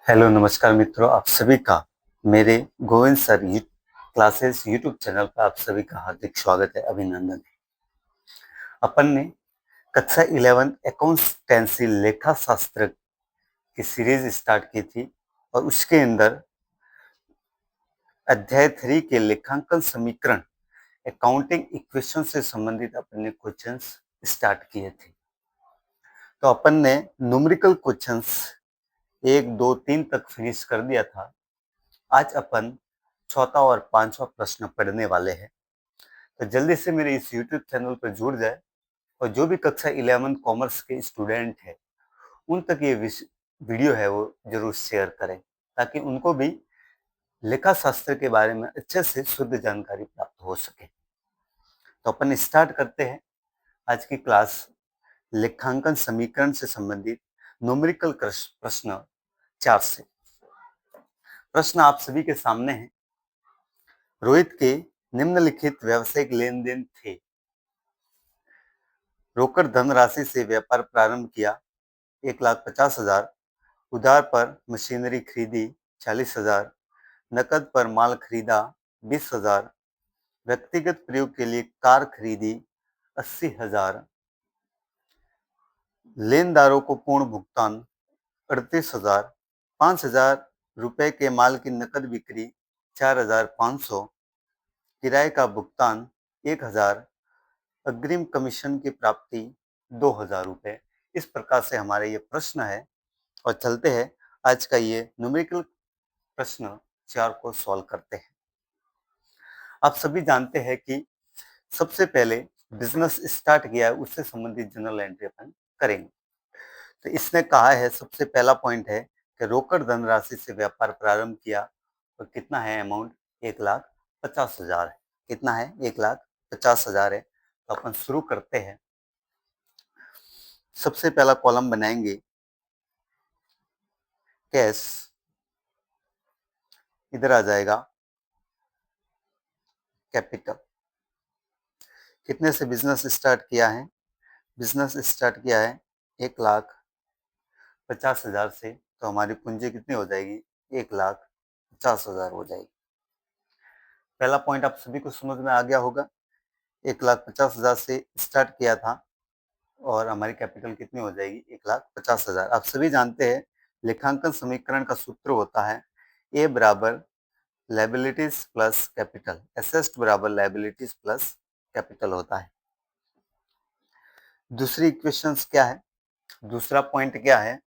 Hello नमस्कार मित्रों, आप सभी का मेरे Govind sir classes YouTube channel पर आप सभी का हार्दिक स्वागत है, अभिनंदन है। अपन ने कक्षा 11 अकाउंटेंसी लेखा शास्त्र की सीरीज स्टार्ट की थी और उसके अंदर अध्याय 3 के लेखांकन समीकरण अकाउंटिंग इक्वेशन से संबंधित अपन ने क्वेश्चंस स्टार्ट किए थे। तो अपन ने न्यूमेरिकल क्वेश्चंस 1, 2, 3 तक फिनिश कर दिया था। आज अपन चौथा और पांचवा प्रश्न पढ़ने वाले हैं। तो जल्दी से मेरे इस YouTube चैनल पर जुड़ जाए और जो भी कक्षा 11 कॉमर्स के स्टूडेंट है उन तक ये वीडियो है वो जरूर शेयर करें ताकि उनको भी लेखा शास्त्र के बारे में अच्छे से शुद्ध जानकारी प्राप्त हो सके। तो अपन स्टार्ट करते हैं आज की क्लास लेखांकन समीकरण से संबंधित न्यूमेरिकल प्रश्न 4 से। प्रश्न आप सभी के सामने है। रोहित के निम्नलिखित व्यावसायिक लेन देन थे। रोकड़ धनराशि से व्यापार प्रारंभ किया 1,50,000, उधार पर मशीनरी खरीदी 40,000, नकद पर माल खरीदा 20,000, व्यक्तिगत प्रयोग के लिए कार खरीदी 80,000, लेनदारों को पूर्ण भुगतान 38,000, 5,000 रुपए के माल की नकद बिक्री 4,500, किराए का भुगतान 1,000, अग्रिम कमीशन की प्राप्ति 2,000 रुपए। इस प्रकार से हमारे ये प्रश्न है और चलते हैं आज का ये न्यूमेरिकल प्रश्न 4 को सॉल्व करते हैं। आप सभी जानते हैं कि सबसे पहले बिजनेस स्टार्ट किया है उससे संबंधित जनरल एंट्री अपन करेंगे। तो इसने कहा है सबसे पहला पॉइंट है कि रोकड़ धनराशि से व्यापार प्रारंभ किया और कितना है अमाउंट 1,50,000 है। कितना है 1,50,000 है। तो अपन शुरू करते हैं। सबसे पहला कॉलम बनाएंगे कैश, इधर आ जाएगा कैपिटल। कितने से बिजनेस स्टार्ट किया है? बिजनेस स्टार्ट किया है 1,50,000 से। तो हमारी पूंजी कितनी हो जाएगी? 1,50,000 हो जाएगी। पहला पॉइंट आप सभी को समझ में आ गया होगा। 1,50,000 से स्टार्ट किया था और हमारी कैपिटल कितनी हो जाएगी? 1,50,000। आप सभी जानते हैं लेखांकन समीकरण का सूत्र होता है ए बराबर लायबिलिटीज प्लस कैपिटल, एसेट्स बराबर लायबिलिटीज प्लस कैपिटल होता है। दूसरी इक्वेशंस क्या है? दूसरा पॉइंट क्या है?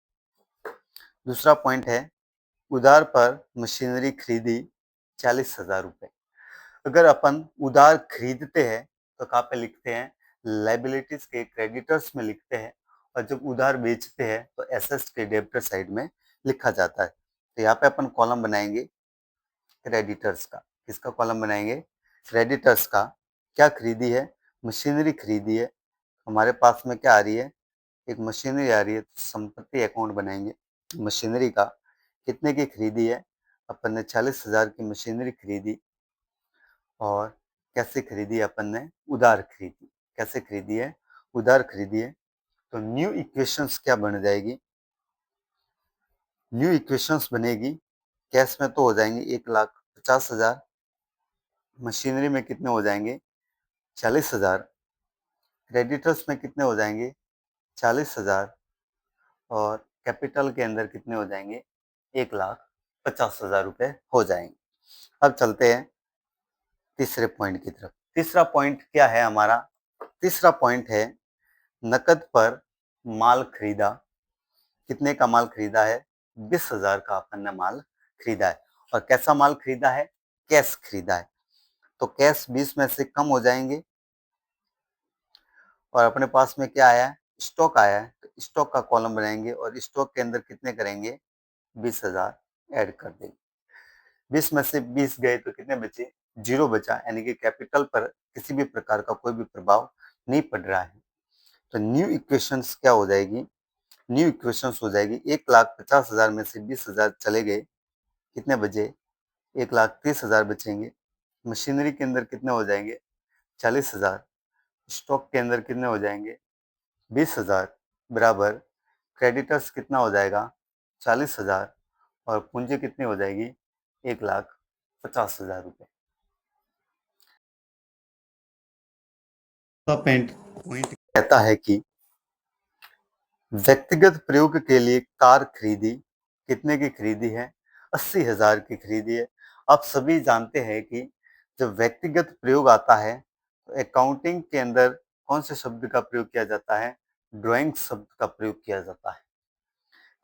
दूसरा पॉइंट है उधार पर मशीनरी खरीदी 40,000 रुपए। अगर अपन उधार खरीदते हैं तो कहाँ पे लिखते हैं? लायबिलिटीज के क्रेडिटर्स में लिखते हैं और जब उधार बेचते हैं तो एसेट्स के डेबिटर साइड में लिखा जाता है। तो यहाँ पे अपन कॉलम बनाएंगे क्रेडिटर्स का। किसका कॉलम बनाएंगे? क्रेडिटर्स का। क्या खरीदी है? मशीनरी खरीदी है। हमारे पास में क्या आ रही है? एक मशीनरी आ रही है। तो संपत्ति अकाउंट बनाएंगे मशीनरी का। कितने की खरीदी है? अपन ने 40,000 की मशीनरी खरीदी। और कैसे खरीदी? अपन ने उधार खरीदी। कैसे खरीदी है? उधार खरीदी है। तो न्यू इक्वेशंस क्या बन जाएगी? न्यू इक्वेशंस बनेगी कैश में तो हो जाएंगे 1,50,000, मशीनरी में कितने हो जाएंगे? 40,000, क्रेडिटर्स में कितने हो जाएंगे? 40,000 और कैपिटल के अंदर कितने हो जाएंगे? 1,50,000 रुपए हो जाएंगे। अब चलते हैं तीसरे पॉइंट की तरफ। तीसरा पॉइंट क्या है हमारा? तीसरा पॉइंट है नकद पर माल खरीदा। कितने का माल खरीदा है? 20,000 का अपन ने माल खरीदा है। और कैसा माल खरीदा है? कैश खरीदा है। तो कैश 20 में से कम हो जाएंगे और अपने पास में क्या आया है? स्टॉक आया है। तो स्टॉक का कॉलम बनाएंगे और स्टॉक के अंदर कितने करेंगे? 20,000 ऐड कर देंगे। 20 में से 20 गए तो कितने बचे? 0 बचा, यानी कि कैपिटल पर किसी भी प्रकार का कोई भी प्रभाव नहीं पड़ रहा है। तो न्यू इक्वेशंस क्या हो जाएगी? न्यू इक्वेशंस हो जाएगी 1,50,000 में से 20,000 चले गए, कितने बचे? 1,30,000 बचेंगे। मशीनरी के अंदर कितने हो जाएंगे? 40,000। स्टॉक के अंदर कितने हो जाएंगे? 20,000 बराबर क्रेडिटर्स कितना हो जाएगा? 40,000 और पूंजी कितनी हो जाएगी 1,50,000 रुपए। पॉइंट कहता है कि व्यक्तिगत प्रयोग के लिए कार खरीदी, कितने की खरीदी है 80,000 की खरीदी है। आप सभी जानते हैं कि जब व्यक्तिगत प्रयोग आता है तो अकाउंटिंग के अंदर कौन से शब्द का प्रयोग किया जाता है, ड्राइंग शब्द का प्रयोग किया जाता है।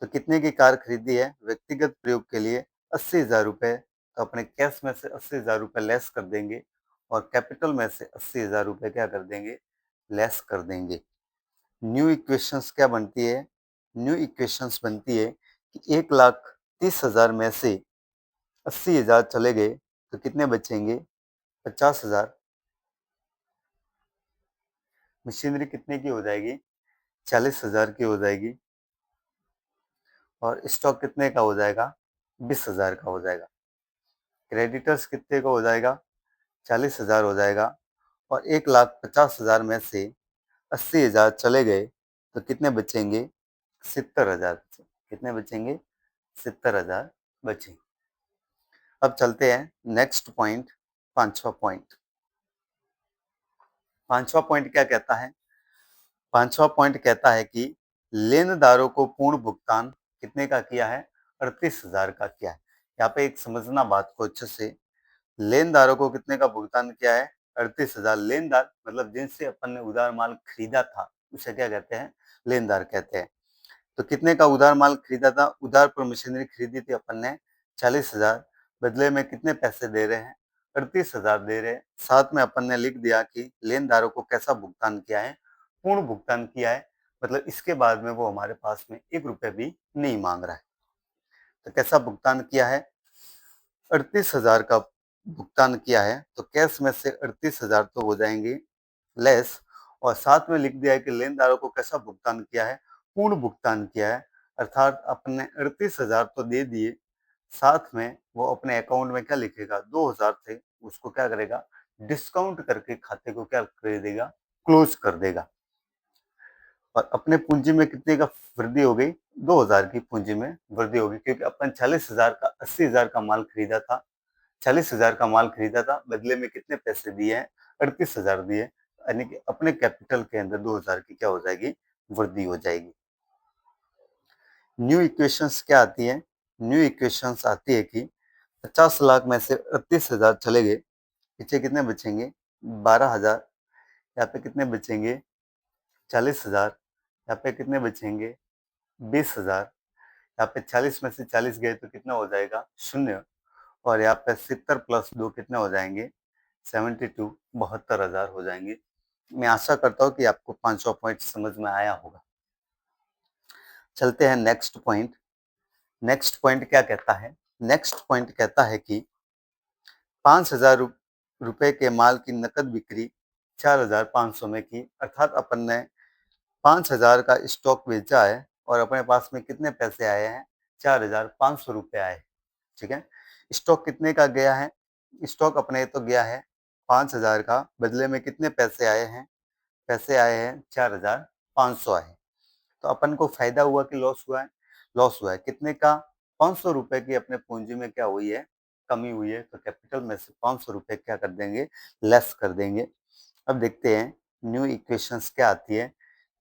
तो कितने की कार खरीदी है व्यक्तिगत प्रयोग के लिए 80,000 रुपए, तो अपने कैश में से 80,000 रुपए लेस कर देंगे और कैपिटल में से 80,000 रुपए क्या कर देंगे, लेस कर देंगे। न्यू इक्वेशंस क्या बनती है, न्यू इक्वेशंस बनती है कि 1,30,000 में से 80,000 चले गए तो कितने बचेंगे 50,000। मशीनरी कितने की हो जाएगी 40,000 की हो जाएगी और स्टॉक कितने का हो जाएगा 20,000 का हो जाएगा। क्रेडिटर्स कितने का हो जाएगा 40,000 हो जाएगा और 1,50,000 में से 80,000 चले गए तो कितने बचेंगे 70,000। कितने बचेंगे 70,000 बचेंगे। अब चलते हैं नेक्स्ट पॉइंट, पांचवा पॉइंट। पांचवा पॉइंट क्या कहता है, पांचवा पॉइंट कहता है कि लेनदारों को पूर्ण भुगतान कितने का किया है 38,000 का किया है। यहाँ पे एक समझना बात को अच्छे से, लेनदारों को कितने का भुगतान किया है 38,000। लेनदार मतलब जिनसे अपन ने उधार माल खरीदा था उसे क्या कहते हैं, लेनदार कहते हैं। तो कितने का उधार माल खरीदा था, उधार पर मशीनरी खरीदी थी अपन ने 40,000, बदले में कितने पैसे दे रहे हैं 38,000 दे रहे हैं। साथ में अपन ने लिख दिया कि लेनदारों को कैसा भुगतान किया है, पूर्ण भुगतान किया है, मतलब इसके बाद में वो हमारे पास में 1 रुपए भी नहीं मांग रहा है। तो कैसा भुगतान किया है 38,000 का भुगतान किया है, तो कैश में से 38,000 तो हो जाएंगे लेस, और साथ में लिख दिया है कि लेनदारों को कैसा भुगतान किया है, पूर्ण भुगतान किया है। अर्थात अपने 38,000 तो दे दिए, साथ में वो अपने अकाउंट में क्या लिखेगा 2,000 थे उसको क्या करेगा डिस्काउंट करके खाते को क्या कर देगा, क्लोज कर देगा। और अपने पूंजी में कितने का वृद्धि हो गई 2,000 की पूंजी में वृद्धि होगी, क्योंकि अपन 40,000 का 80,000 का माल खरीदा था, 40,000 का माल खरीदा था, बदले में कितने पैसे दिए हैं 38,000 दिए, यानी कि अपने कैपिटल के अंदर 2,000 की क्या हो जाएगी वृद्धि हो जाएगी। न्यू इक्वेशंस क्या आती है, न्यू इक्वेशंस आती है कि 50 लाख में से 38,000 चले गए, पीछे कितने बचेंगे 12,000, यहाँ पे कितने बचेंगे 40,000, यहाँ पे कितने बचेंगे 20,000, यहाँ पे 40 में से 40 गए तो कितना हो जाएगा 0, और यहाँ पे 70 प्लस 2 कितने हो जाएंगे 72, 72,000 हो जाएंगे। मैं आशा करता हूँ कि आपको पांचवा पॉइंट समझ में आया होगा। चलते हैं नेक्स्ट पॉइंट। नेक्स्ट पॉइंट क्या कहता है, नेक्स्ट पॉइंट कहता है कि 5,000 रुपए के माल की नकद बिक्री 4,500 में की, अर्थात अपन ने 5,000 का स्टॉक बेचा है और अपने पास में कितने पैसे आए हैं 4,500 रुपए आए। ठीक है, स्टॉक कितने का गया है, स्टॉक अपने तो गया है 5,000 का, बदले में कितने पैसे आए हैं, पैसे आए हैं 4,500 आए। तो अपन को फायदा हुआ कि लॉस हुआ है, लॉस हुआ है। कितने का 500 रुपए की अपने पूंजी में क्या हुई है, कमी हुई है, तो कैपिटल में से 500 रुपए क्या कर देंगे, लेस कर देंगे। अब देखते हैं न्यू इक्वेशंस क्या आती है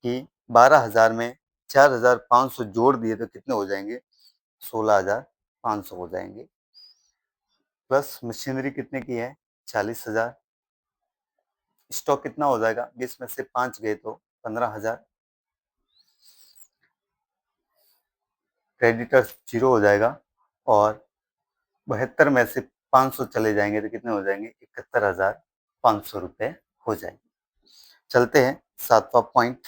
कि 12,000 में 4,500 जोड़ दिए तो कितने हो जाएंगे 16,500 हो जाएंगे, प्लस मशीनरी कितने की है 40,000, स्टॉक कितना हो जाएगा 20 में से 5 गए तो 15,000, क्रेडिटर्स 0 हो जाएगा, और 72 में से 500 चले जाएंगे तो कितने हो जाएंगे 71,500 रुपए हो जाएंगे। चलते हैं सातवां पॉइंट।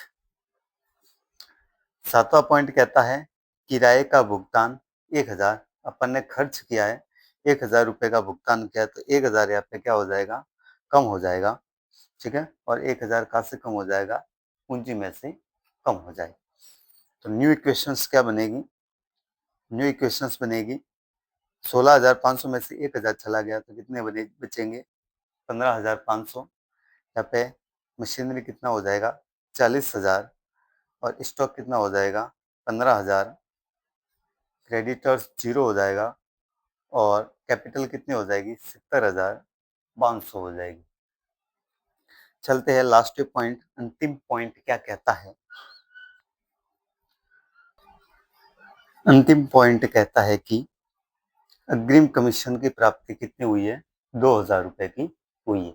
सातवां पॉइंट कहता है किराए का भुगतान 1,000, अपन ने खर्च किया है 1,000 रुपए का भुगतान किया, तो 1,000 यहाँ पे क्या हो जाएगा कम हो जाएगा। ठीक है, और 1,000 कहाँ से कम हो जाएगा, पूंजी में से कम हो जाएगा। तो न्यू इक्वेशंस क्या बनेगी, न्यू इक्वेशंस बनेगी 16,500 में से 1,000 चला गया तो कितने बने बचेंगे 15,500, यहाँ पे मशीनरी कितना हो जाएगा 40,000, और स्टॉक कितना हो जाएगा 15,000, क्रेडिटर्स 0 हो जाएगा और कैपिटल कितनी हो जाएगी 70,500 हो जाएगी। चलते हैं लास्ट पॉइंट, अंतिम पॉइंट क्या कहता है। अंतिम पॉइंट कहता है कि अग्रिम कमीशन की प्राप्ति कितनी हुई है, 2,000 रुपए की हुई है।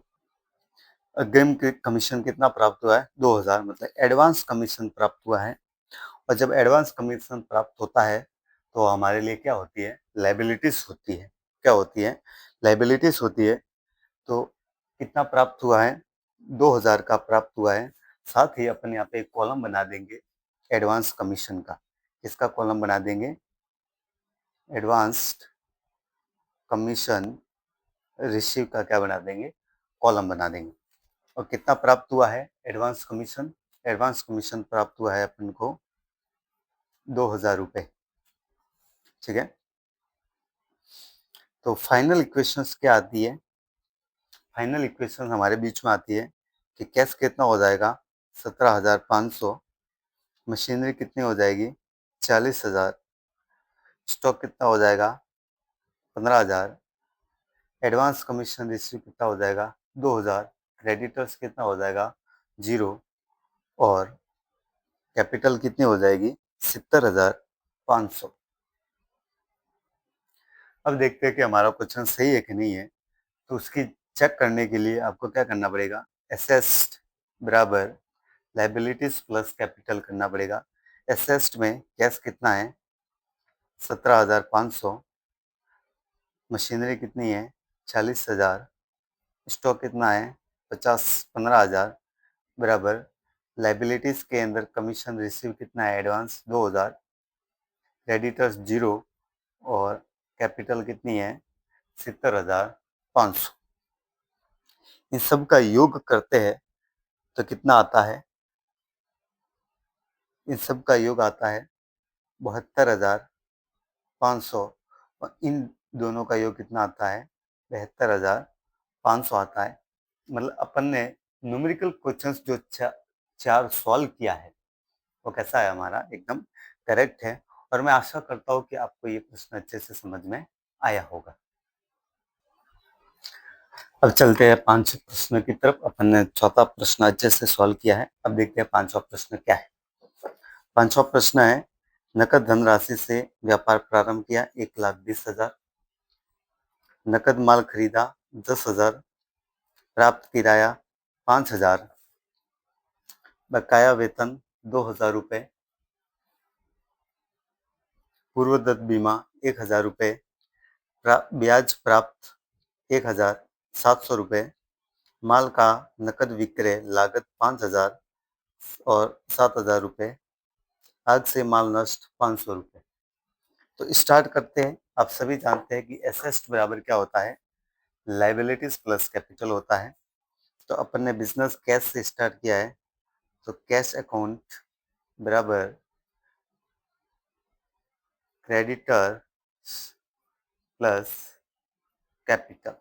अग्रिम कमीशन कितना प्राप्त हुआ है, 2,000, मतलब एडवांस कमीशन प्राप्त हुआ है। और जब एडवांस कमीशन प्राप्त होता है तो हमारे लिए क्या होती है, लायबिलिटीज होती है। क्या होती है, लायबिलिटीज होती है। तो कितना प्राप्त हुआ है, 2,000 का प्राप्त हुआ है। साथ ही अपन यहाँ पे एक कॉलम बना देंगे एडवांस कमीशन का। किसका कॉलम बना देंगे, एडवांस्ड कमीशन रिसीव का क्या बना देंगे, कॉलम बना देंगे। और कितना प्राप्त हुआ है एडवांस कमीशन, एडवांस कमीशन प्राप्त हुआ है अपन को 2,000 रुपए। ठीक है, तो फाइनल इक्वेशंस क्या आती है, फाइनल इक्वेशन हमारे बीच में आती है कि कैश कितना हो जाएगा 17,500, मशीनरी कितनी हो जाएगी 40,000, स्टॉक कितना हो जाएगा 15,000, एडवांस कमीशन रिसीव कितना हो जाएगा 2,000, क्रेडिटर्स कितना हो जाएगा 0 और कैपिटल कितनी हो जाएगी 70,500। अब देखते हैं कि हमारा क्वेश्चन सही है कि नहीं है। तो उसकी चेक करने के लिए आपको क्या करना पड़ेगा, एसेस्ड बराबर लायबिलिटीज प्लस कैपिटल करना पड़ेगा। एसेस्ड में कैश कितना है 17,500, मशीनरी कितनी है 40,000, स्टॉक कितना है 15,000 बराबर लायबिलिटीज के अंदर कमीशन रिसीव कितना है एडवांस 2,000, क्रेडिटर्स 0 और कैपिटल कितनी है 70,500। इन सब का योग करते हैं तो कितना आता है, इन सब का योग आता है 72,500 और इन दोनों का योग कितना आता है 72,500 आता है। मतलब अपन ने न्यूमेरिकल क्वेश्चंस जो चार सॉल्व किया है वो कैसा है, हमारा एकदम करेक्ट है। और मैं आशा करता हूँ कि आपको ये प्रश्न अच्छे से समझ में आया होगा। अब चलते हैं 5 प्रश्न की तरफ। अपन ने चौथा प्रश्न अच्छे से सॉल्व किया है। अब देखते हैं 5वां प्रश्न क्या है। 5वां प्रश्न है, नकद धनराशि से व्यापार प्रारंभ किया 1,20,000, नकद माल खरीदा 10,000, प्राप्त किराया 5,000, बकाया वेतन 2,000 रुपए, पूर्वदत्त बीमा 1,000 रुपए, ब्याज प्राप्त 1,700 रुपए, माल का नकद विक्रय लागत 5,000 और 7,000 रुपए, आज से माल नष्ट 500 रुपए। तो स्टार्ट करते हैं। आप सभी जानते हैं कि एसेट्स बराबर क्या होता है, लायबिलिटीज प्लस कैपिटल होता है। तो अपन ने बिजनेस कैश से स्टार्ट किया है, तो कैश अकाउंट बराबर क्रेडिटर प्लस कैपिटल।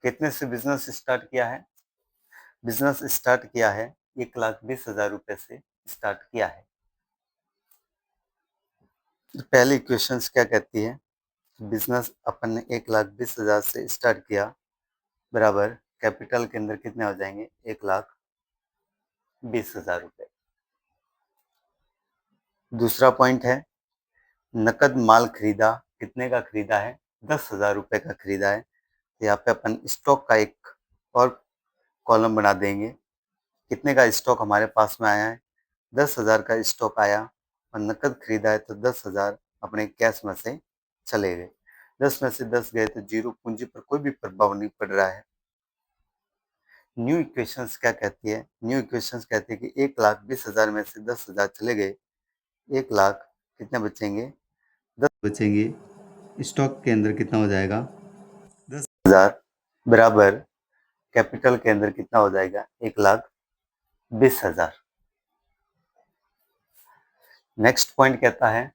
कितने से बिजनेस स्टार्ट किया है, बिजनेस स्टार्ट किया है 1,20,000 रुपए से स्टार्ट किया है। तो पहली इक्वेशन क्या कहती है, बिजनेस अपन ने 1,20,000 से स्टार्ट किया बराबर कैपिटल के अंदर कितने हो जाएंगे 1,20,000 रुपए। दूसरा पॉइंट है, नकद माल खरीदा, कितने का खरीदा है 10,000 रुपए का खरीदा है। तो यहाँ पे अपन स्टॉक का एक और कॉलम बना देंगे। कितने का स्टॉक हमारे पास में आया है 10,000 का स्टॉक आया और नकद खरीदा है तो 10,000 अपने कैश में से चले गए। 10 में से 10 गए तो जीरो, पूंजी पर कोई भी प्रभाव नहीं पड़ रहा है। न्यू इक्वेशंस क्या कहती है, न्यू इक्वेशंस कहती है कि 1,20,000 में से 10,000 चले गए, 1,00,000 कितने बचेंगे 10 बचेंगे। स्टॉक के अंदर कितना हो जाएगा 10,000 बराबर कैपिटल के अंदर कितना हो जाएगा 1,20,000। नेक्स्ट पॉइंट कहता है,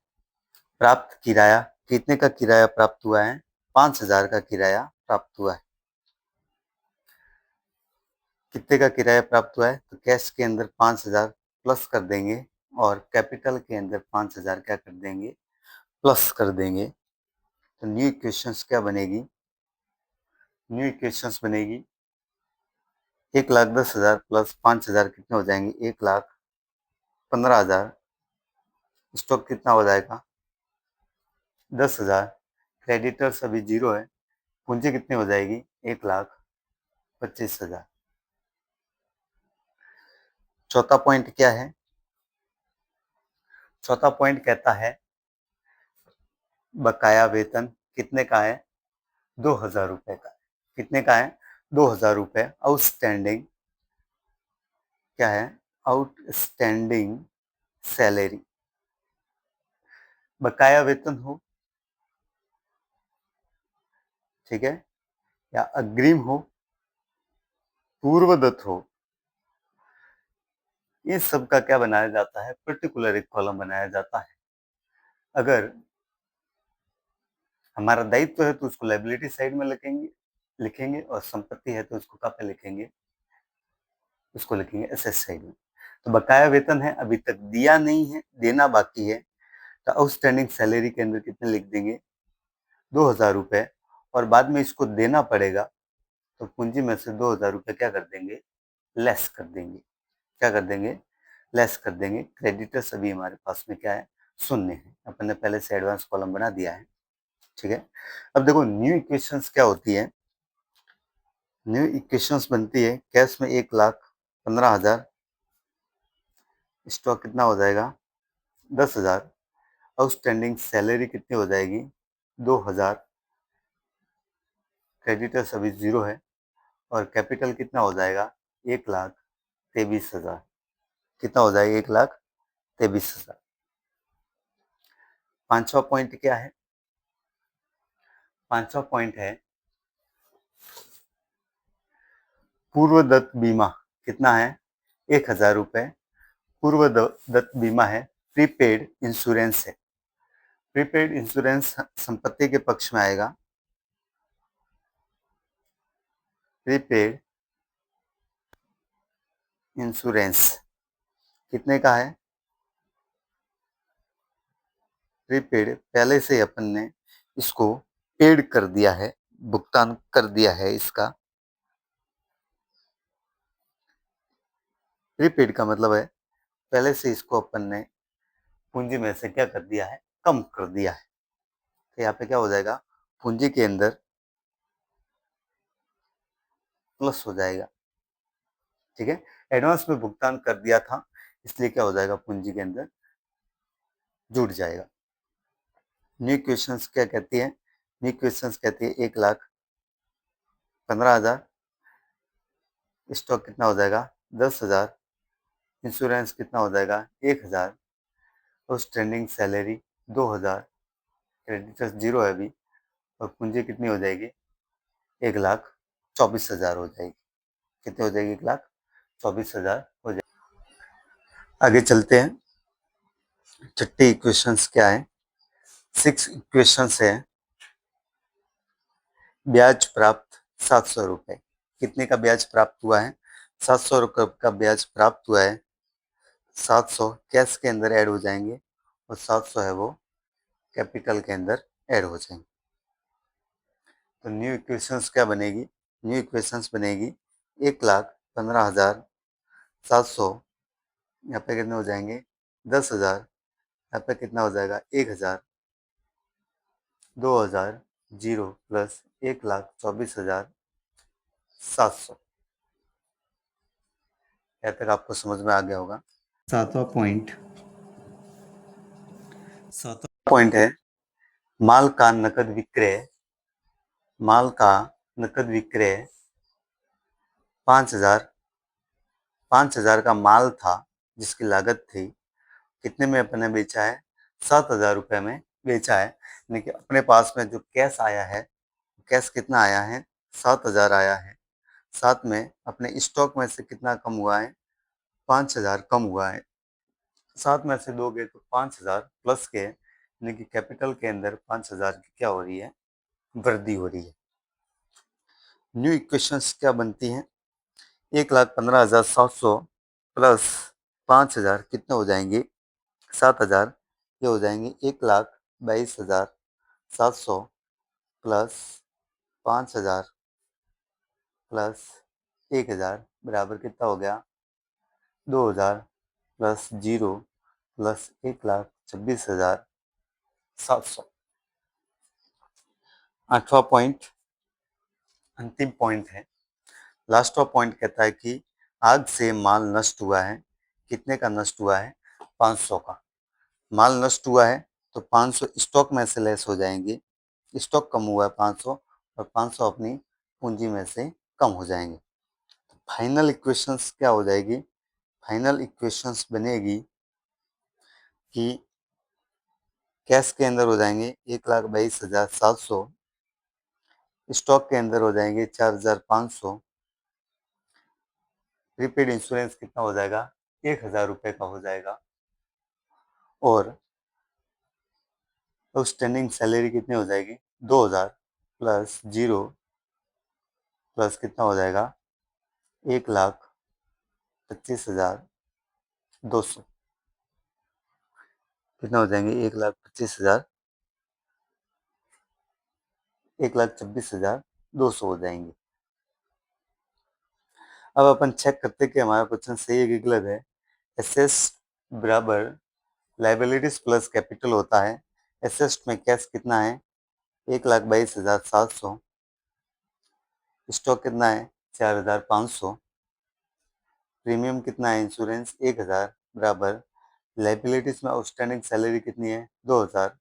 प्राप्त किराया, कितने का किराया प्राप्त हुआ है 5,000 का किराया प्राप्त हुआ है। कितने का किराया प्राप्त हुआ है, तो कैश के अंदर 5,000 प्लस कर देंगे और कैपिटल के अंदर 5000 क्या कर देंगे, प्लस कर देंगे। तो न्यू इक्वेशंस क्या बनेगी, न्यू इक्वेशंस बनेगी 1,10,000 प्लस 5000 कितने हो जाएंगे, 1,15,000। स्टॉक कितना हो जाएगा, 10,000। क्रेडिटर्स अभी 0 है, पूंजी कितनी हो जाएगी, 1,25,000। चौथा पॉइंट क्या है, चौथा पॉइंट कहता है बकाया वेतन कितने का है, 2,000 रुपए का। कितने का है, 2,000 रुपए। आउटस्टैंडिंग क्या है, आउटस्टैंडिंग सैलरी। बकाया वेतन हो, ठीक है, या अग्रिम हो, पूर्वदत्त हो, इस सब का क्या बनाया जाता है, पर्टिकुलर एक कॉलम बनाया जाता है। अगर हमारा दायित्व है तो उसको लायबिलिटी साइड में लिखेंगे और संपत्ति है तो उसको कहाँ पे लिखेंगे, उसको लिखेंगे एसेट साइड में। तो बकाया वेतन है, अभी तक दिया नहीं है, देना बाकी है। तो आउटस्टैंडिंग सैलरी के अंदर कितने लिख देंगे, 2,000 रुपए, और बाद में इसको देना पड़ेगा। तो पूंजी में से 2,000 रुपए क्या कर देंगे, लेस कर देंगे। क्या कर देंगे, लेस कर देंगे। क्रेडिटर्स अभी हमारे पास में क्या है, शून्य है, अपन ने पहले से एडवांस कॉलम बना दिया है, ठीक है। अब देखो न्यू इक्वेशंस क्या होती है, न्यू इक्वेशंस बनती है कैश में 1,15,000, स्टॉक कितना हो जाएगा, 10,000। आउटस्टैंडिंग सैलरी कितनी हो जाएगी, 2,000। क्रेडिटर्स अभी 0 है, और कैपिटल कितना हो जाएगा, 1,23,000। कितना हो जाएगा, 1,23,000। पांचवा पॉइंट क्या है, पांचवा पॉइंट है पूर्वदत्त बीमा। कितना है, 1,000 रुपए पूर्वदत्त बीमा है। प्रीपेड इंश्योरेंस है, प्रीपेड इंश्योरेंस संपत्ति के पक्ष में आएगा। प्रीपेड इंश्योरेंस कितने का है, प्रीपेड पहले से अपन ने इसको पेड कर दिया है, भुगतान कर दिया है इसका। प्रीपेड का मतलब है पहले से इसको अपन ने पूंजी में से क्या कर दिया है, कम कर दिया है। तो यहाँ पे क्या हो जाएगा, पूंजी के अंदर प्लस हो जाएगा, ठीक है। एडवांस में भुगतान कर दिया था, इसलिए क्या हो जाएगा, पूंजी के अंदर जुड़ जाएगा। न्यू क्वेश्चंस क्या कहती है, न्यू क्वेश्चंस कहती है 1,15,000, स्टॉक कितना हो जाएगा, 10,000। इंश्योरेंस कितना हो जाएगा, 1,000। Outstanding salary 2,000। क्रेडिटर्स 0 है अभी, और पूंजी कितनी हो जाएगी, 1,24,000 हो जाएगी। कितनी हो जाएगी, 1,24,000 हो जाएगी। आगे चलते हैं, छठी इक्वेशंस क्या है, 6 इक्वेशंस है। ब्याज प्राप्त 700 रुपए। कितने का ब्याज प्राप्त हुआ है, 700 रुपए का ब्याज प्राप्त हुआ है। 700 कैश के अंदर ऐड हो जाएंगे, और 700 है वो कैपिटल के अंदर ऐड हो जाएंगे। तो न्यू इक्वेशंस क्या बनेगी, न्यू इक्वेशंस बनेगी 1,15,700, यहाँ पे कितने हो जाएंगे, 10,000। यहाँ पे कितना हो जाएगा, 1,000। 2,000 0 प्लस 1,24,700। यहाँ तक आपको समझ में आ गया होगा। सातवां पॉइंट है माल का नकद विक्रय। माल का नकद विक्रय 5,000। 5,000 का माल था जिसकी लागत थी, कितने में अपने बेचा है, 7,000 रुपए में बेचा है। यानी कि अपने पास में जो कैश आया है, कैश कितना आया है, 7,000 आया है। साथ में अपने स्टॉक में से कितना कम हुआ है, 5,000 कम हुआ है। साथ में से दोगे तो 5,000 प्लस के, यानी कि कैपिटल के अंदर 5,000 की क्या हो रही है, वृद्धि हो रही है। न्यू इक्वेशंस क्या बनती हैं, 1,15,700 प्लस 5,000 कितने हो जाएंगे, 7,000 ये हो जाएंगे 1,22,700 प्लस 5,000 प्लस 1,000 बराबर कितना हो गया 2,000 प्लस 0 प्लस 1,26,700। आठवां पॉइंट अंतिम पॉइंट है। लास्ट पॉइंट कहता है कि आग से माल नष्ट हुआ है। कितने का नष्ट हुआ है 500 का माल नष्ट हुआ है। तो 500 स्टॉक में से लेस हो जाएंगे। स्टॉक कम हुआ है 500 और 500 अपनी पूंजी में से कम हो जाएंगे। फाइनल इक्वेशंस क्या हो जाएगी? फाइनल इक्वेशंस बनेगी कि कैश के अंदर हो जाएंगे 1,22,700, स्टॉक के अंदर हो जाएंगे 4,500, प्रीपेड इंश्योरेंस कितना हो जाएगा 1,000 रुपए का हो जाएगा और आउटस्टैंडिंग सैलरी कितनी हो जाएगी 2,000 प्लस 0 प्लस कितना हो जाएगा 1,25,200। कितना हो जाएंगे 1,25,000 1,26,200 हो जाएंगे। अब अपन चेक करते कि हमारा क्वेश्चन सही है कि गलत है। एसेस बराबर लाइबिलिटीज प्लस कैपिटल होता है। एसेस्ट में कैश कितना है 1,22,700, स्टॉक कितना है 4,500, प्रीमियम कितना है इंश्योरेंस 1,000 बराबर लाइबिलिटीज में आउटस्टैंडिंग सैलरी कितनी है 2,000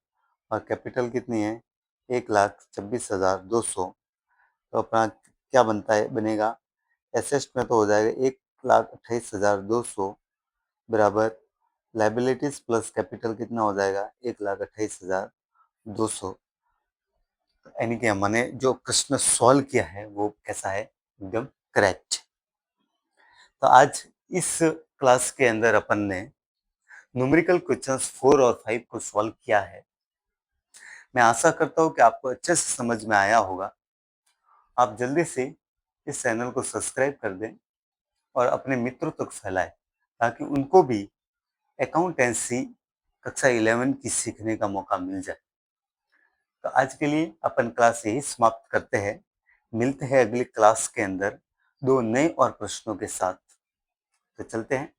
और कैपिटल कितनी है 1,26,200। तो अपना क्या बनता है बनेगा एसेट में तो हो जाएगा 1,28,200 बराबर लाइबिलिटीज प्लस कैपिटल कितना हो जाएगा 1,28,200। यानी कि हमने जो प्रश्न सॉल्व किया है वो कैसा है एकदम करेक्ट। तो आज इस क्लास के अंदर अपन ने न्यूमेरिकल क्वेश्चंस 4 और 5 को सॉल्व किया है। मैं आशा करता हूँ कि आपको अच्छे से समझ में आया होगा। आप जल्दी से इस चैनल को सब्सक्राइब कर दें और अपने मित्रों तक फैलाएं ताकि उनको भी अकाउंटेंसी कक्षा 11 की सीखने का मौका मिल जाए। तो आज के लिए अपन क्लास यही समाप्त करते हैं। मिलते हैं अगली क्लास के अंदर दो नए और प्रश्नों के साथ। तो चलते हैं।